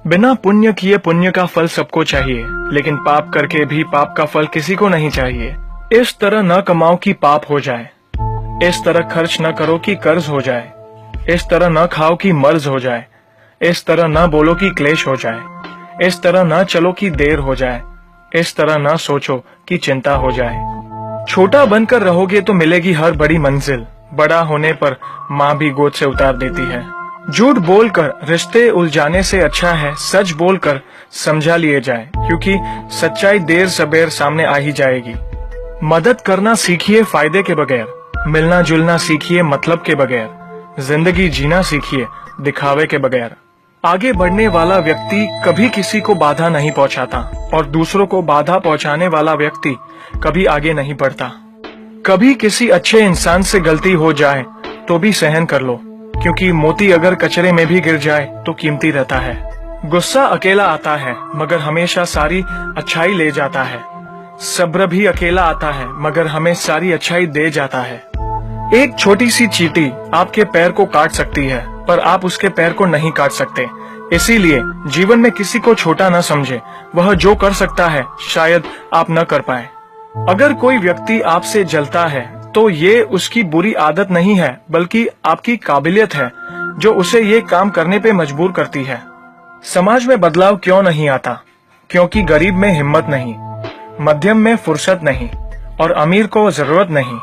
बिना पुण्य किए पुण्य का फल सबको चाहिए, लेकिन पाप करके भी पाप का फल किसी को नहीं चाहिए। इस तरह न कमाओ कि पाप हो जाए, इस तरह खर्च न करो कि कर्ज हो जाए, इस तरह न खाओ कि मर्ज हो जाए, इस तरह न बोलो कि क्लेश हो जाए, इस तरह न चलो कि देर हो जाए, इस तरह न सोचो कि चिंता हो जाए। छोटा बनकर रहोगे तो मिलेगी हर बड़ी मंजिल, बड़ा होने पर माँ भी गोद से उतार देती है। झूठ बोलकर रिश्ते उलझाने से अच्छा है सच बोलकर समझा लिए जाए, क्योंकि सच्चाई देर सबेर सामने आ ही जाएगी। मदद करना सीखिए फायदे के बगैर, मिलना जुलना सीखिए मतलब के बगैर, जिंदगी जीना सीखिए दिखावे के बगैर। आगे बढ़ने वाला व्यक्ति कभी किसी को बाधा नहीं पहुंचाता और दूसरों को बाधा पहुंचाने वाला व्यक्ति कभी आगे नहीं बढ़ता। कभी किसी अच्छे इंसान से गलती हो जाए तो भी सहन कर लो, क्योंकि मोती अगर कचरे में भी गिर जाए तो कीमती रहता है। गुस्सा अकेला आता है मगर हमेशा सारी अच्छाई ले जाता है। सब्र भी अकेला आता है मगर हमें सारी अच्छाई दे जाता है। एक छोटी सी चींटी आपके पैर को काट सकती है पर आप उसके पैर को नहीं काट सकते। इसीलिए जीवन में किसी को छोटा न समझे, वह जो कर सकता है शायद आप न कर पाए। अगर कोई व्यक्ति आपसे जलता है तो ये उसकी बुरी आदत नहीं है, बल्कि आपकी काबिलियत है जो उसे ये काम करने पे मजबूर करती है। समाज में बदलाव क्यों नहीं आता? क्योंकि गरीब में हिम्मत नहीं, मध्यम में फुर्सत नहीं और अमीर को जरूरत नहीं।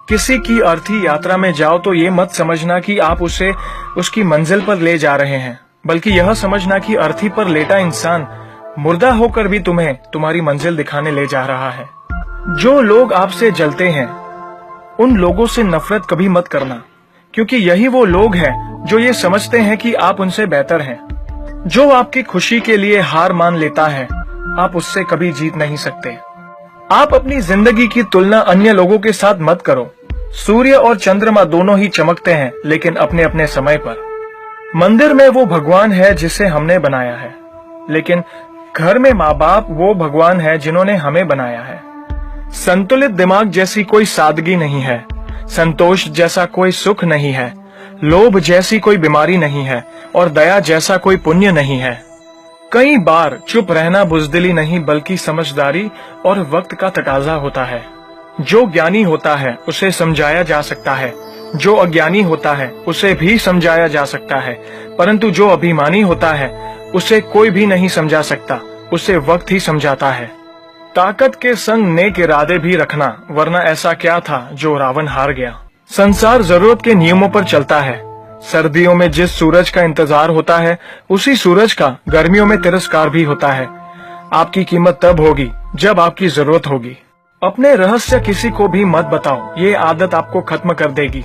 किसी की अर्थी यात्रा में जाओ तो ये मत समझना कि आप उसे उसकी मंजिल पर ले जा रहे हैं, बल्कि यह समझना कि अर्थी पर लेटा इंसान मुर्दा होकर भी तुम्हें तुम्हारी मंजिल दिखाने ले जा रहा है। जो लोग आपसे जलते हैं उन लोगों से नफरत कभी मत करना, क्योंकि यही वो लोग हैं जो ये समझते हैं कि आप उनसे बेहतर हैं। जो आपकी खुशी के लिए हार मान लेता है आप उससे कभी जीत नहीं सकते। आप अपनी जिंदगी की तुलना अन्य लोगों के साथ मत करो। सूर्य और चंद्रमा दोनों ही चमकते हैं, लेकिन अपने अपने समय पर। मंदिर में वो भगवान है जिसे हमने बनाया है, लेकिन घर में माँ बाप वो भगवान है जिन्होंने हमें बनाया है। संतुलित दिमाग जैसी कोई सादगी नहीं है, संतोष जैसा कोई सुख नहीं है, लोभ जैसी कोई बीमारी नहीं है और दया जैसा कोई पुण्य नहीं है। कई बार चुप रहना बुजदिली नहीं बल्कि समझदारी और वक्त का तकाजा होता है। जो ज्ञानी होता है उसे समझाया जा सकता है, जो अज्ञानी होता है उसे भी समझाया जा सकता है, परंतु जो अभिमानी होता है उसे कोई भी नहीं समझा सकता, उसे वक्त ही समझाता है। ताकत के संग नेक इरादे भी रखना, वरना ऐसा क्या था जो रावण हार गया। संसार जरूरत के नियमों पर चलता है। सर्दियों में जिस सूरज का इंतजार होता है उसी सूरज का गर्मियों में तिरस्कार भी होता है। आपकी कीमत तब होगी जब आपकी जरूरत होगी। अपने रहस्य किसी को भी मत बताओ, ये आदत आपको खत्म कर देगी।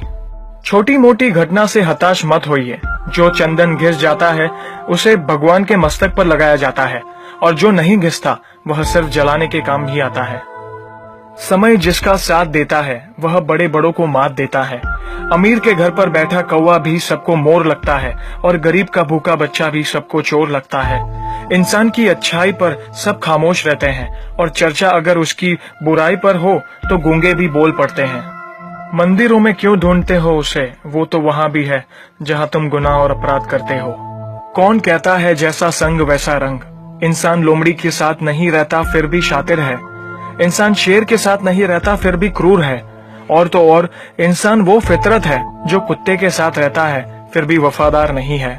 छोटी मोटी घटना से हताश मत होइए। जो चंदन घिस जाता है उसे भगवान के मस्तक पर लगाया जाता है और जो नहीं घिसता वह सिर्फ जलाने के काम भी आता है। समय जिसका साथ देता है वह बड़े बड़ों को मात देता है। अमीर के घर पर बैठा कौवा भी सबको मोर लगता है और गरीब का भूखा बच्चा भी सबको चोर लगता है। इंसान की अच्छाई पर सब खामोश रहते हैं और चर्चा अगर उसकी बुराई पर हो तो गूंगे भी बोल पड़ते हैं। मंदिरों में क्यों ढूंढते हो उसे, वो तो वहां भी है जहां तुम गुनाह और अपराध करते हो। कौन कहता है जैसा संग वैसा रंग। इंसान लोमड़ी के साथ नहीं रहता फिर भी शातिर है। इंसान शेर के साथ नहीं रहता फिर भी क्रूर है। और तो और इंसान वो फितरत है जो कुत्ते के साथ रहता है फिर भी वफादार नहीं है।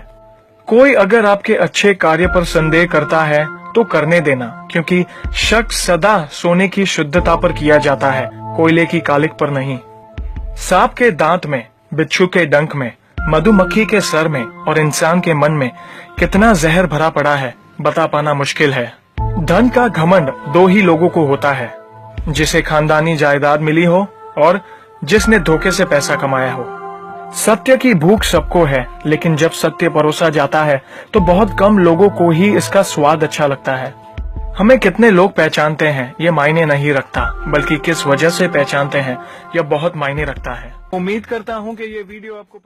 कोई अगर आपके अच्छे कार्य पर संदेह करता है तो करने देना, क्योंकि शक सदा सोने की शुद्धता पर किया जाता है, कोयले की कालिक पर नहीं। सांप के दांत में, बिच्छू के डंक में, मधुमक्खी के सर में और इंसान के मन में कितना जहर भरा पड़ा है बता पाना मुश्किल है। धन का घमंड दो ही लोगों को होता है, जिसे खानदानी जायदाद मिली हो और जिसने धोखे से पैसा कमाया हो। सत्य की भूख सबको है, लेकिन जब सत्य परोसा जाता है तो बहुत कम लोगों को ही इसका स्वाद अच्छा लगता है। हमें कितने लोग पहचानते हैं ये मायने नहीं रखता, बल्कि किस वजह से पहचानते हैं यह बहुत मायने रखता है। उम्मीद करता हूँ कि ये वीडियो आपको